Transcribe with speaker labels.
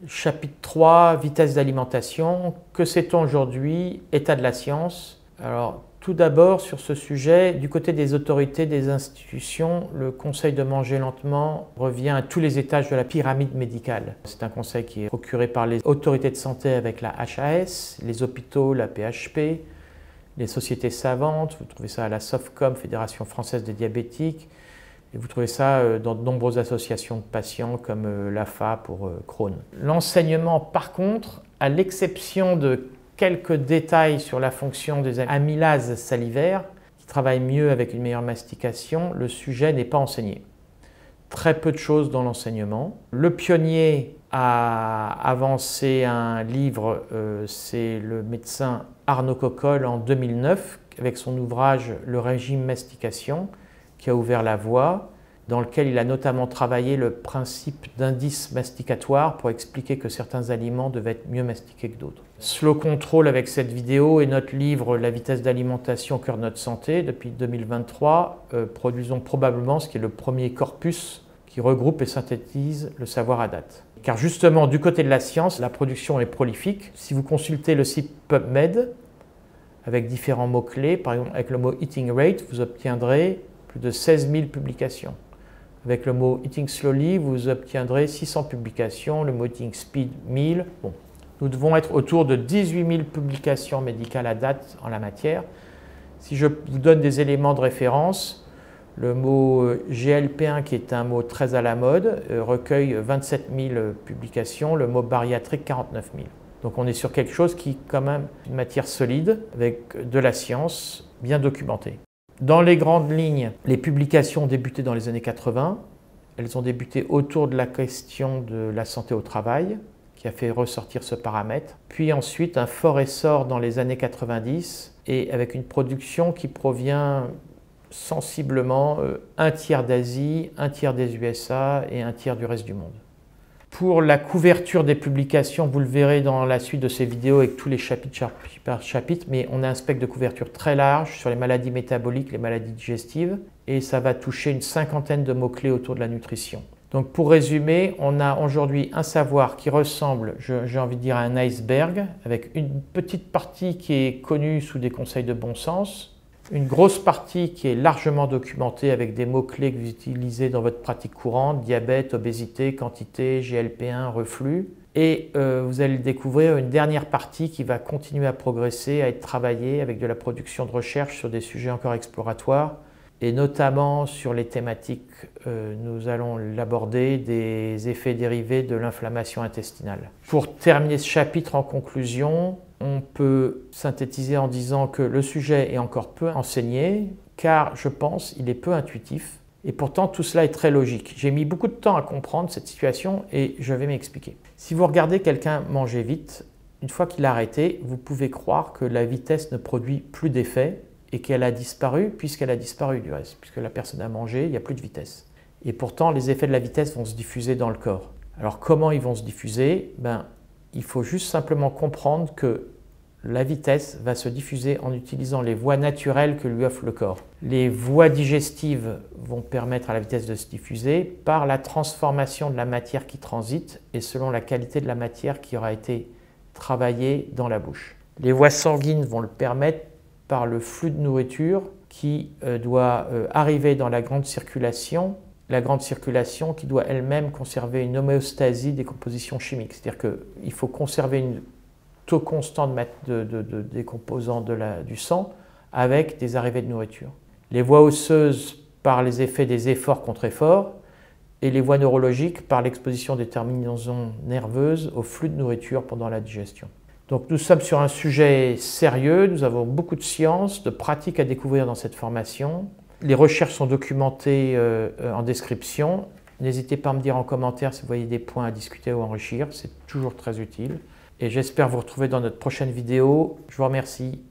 Speaker 1: Chapitre 3, vitesse d'alimentation. Que sait-on aujourd'hui? État de la science. Alors, tout d'abord, sur ce sujet, du côté des autorités, des institutions, le conseil de manger lentement revient à tous les étages de la pyramide médicale. C'est un conseil qui est procuré par les autorités de santé avec la HAS, les hôpitaux, la PHP, les sociétés savantes. Vous trouvez ça à la SOFCOM, Fédération française des diabétiques. Et vous trouvez ça dans de nombreuses associations de patients comme l'AFA pour Crohn. L'enseignement, par contre, à l'exception de quelques détails sur la fonction des amylases salivaires, qui travaillent mieux avec une meilleure mastication, le sujet n'est pas enseigné. Très peu de choses dans l'enseignement. Le pionnier a avancé un livre, c'est le médecin Arnaud Cocolle en 2009, avec son ouvrage « Le régime mastication », qui a ouvert la voie, dans lequel il a notamment travaillé le principe d'indice masticatoire pour expliquer que certains aliments devaient être mieux mastiqués que d'autres. Slow Control avec cette vidéo et notre livre « La vitesse d'alimentation au cœur de notre santé » depuis 2023 produisons probablement ce qui est le premier corpus qui regroupe et synthétise le savoir à date. Car justement, du côté de la science, la production est prolifique. Si vous consultez le site PubMed, avec différents mots-clés, par exemple avec le mot « eating rate », vous obtiendrez plus de 16 000 publications. Avec le mot « eating slowly », vous obtiendrez 600 publications, le mot « eating speed » 1000. Bon. Nous devons être autour de 18 000 publications médicales à date en la matière. Si je vous donne des éléments de référence, le mot GLP-1, qui est un mot très à la mode, recueille 27 000 publications, le mot bariatrique 49 000. Donc on est sur quelque chose qui est quand même une matière solide, avec de la science bien documentée. Dans les grandes lignes, les publications ont débuté dans les années 80. Elles ont débuté autour de la question de la santé au travail, qui a fait ressortir ce paramètre. Puis ensuite, un fort essor dans les années 90, et avec une production qui provient sensiblement un tiers d'Asie, un tiers des USA et un tiers du reste du monde. Pour la couverture des publications, vous le verrez dans la suite de ces vidéos avec tous les chapitres par chapitre, mais on a un spectre de couverture très large sur les maladies métaboliques, les maladies digestives, et ça va toucher une cinquantaine de mots-clés autour de la nutrition. Donc pour résumer, on a aujourd'hui un savoir qui ressemble, j'ai envie de dire, à un iceberg, avec une petite partie qui est connue sous des conseils de bon sens, une grosse partie qui est largement documentée avec des mots-clés que vous utilisez dans votre pratique courante, diabète, obésité, quantité, GLP-1, reflux. Et vous allez découvrir une dernière partie qui va continuer à progresser, à être travaillée avec de la production de recherche sur des sujets encore exploratoires, et notamment sur les thématiques, nous allons l'aborder, des effets dérivés de l'inflammation intestinale. Pour terminer ce chapitre en conclusion, on peut synthétiser en disant que le sujet est encore peu enseigné, car je pense qu'il est peu intuitif, et pourtant tout cela est très logique. J'ai mis beaucoup de temps à comprendre cette situation et je vais m'expliquer. Si vous regardez quelqu'un manger vite, une fois qu'il a arrêté, vous pouvez croire que la vitesse ne produit plus d'effet et qu'elle a disparu puisqu'elle a disparu du reste, puisque la personne a mangé, il n'y a plus de vitesse. Et pourtant, les effets de la vitesse vont se diffuser dans le corps. Alors comment ils vont se diffuser? Il faut juste simplement comprendre que la vitesse va se diffuser en utilisant les voies naturelles que lui offre le corps. Les voies digestives vont permettre à la vitesse de se diffuser par la transformation de la matière qui transite et selon la qualité de la matière qui aura été travaillée dans la bouche. Les voies sanguines vont le permettre par le flux de nourriture qui doit arriver dans la grande circulation qui doit elle-même conserver une homéostasie des compositions chimiques. C'est-à-dire qu'il faut conserver une taux constant des composants du sang avec des arrivées de nourriture. Les voies osseuses par les effets des efforts contre efforts et les voies neurologiques par l'exposition des terminaisons nerveuses au flux de nourriture pendant la digestion. Donc nous sommes sur un sujet sérieux, nous avons beaucoup de sciences, de pratiques à découvrir dans cette formation. Les recherches sont documentées en description. N'hésitez pas à me dire en commentaire si vous voyez des points à discuter ou enrichir, c'est toujours très utile. Et j'espère vous retrouver dans notre prochaine vidéo. Je vous remercie.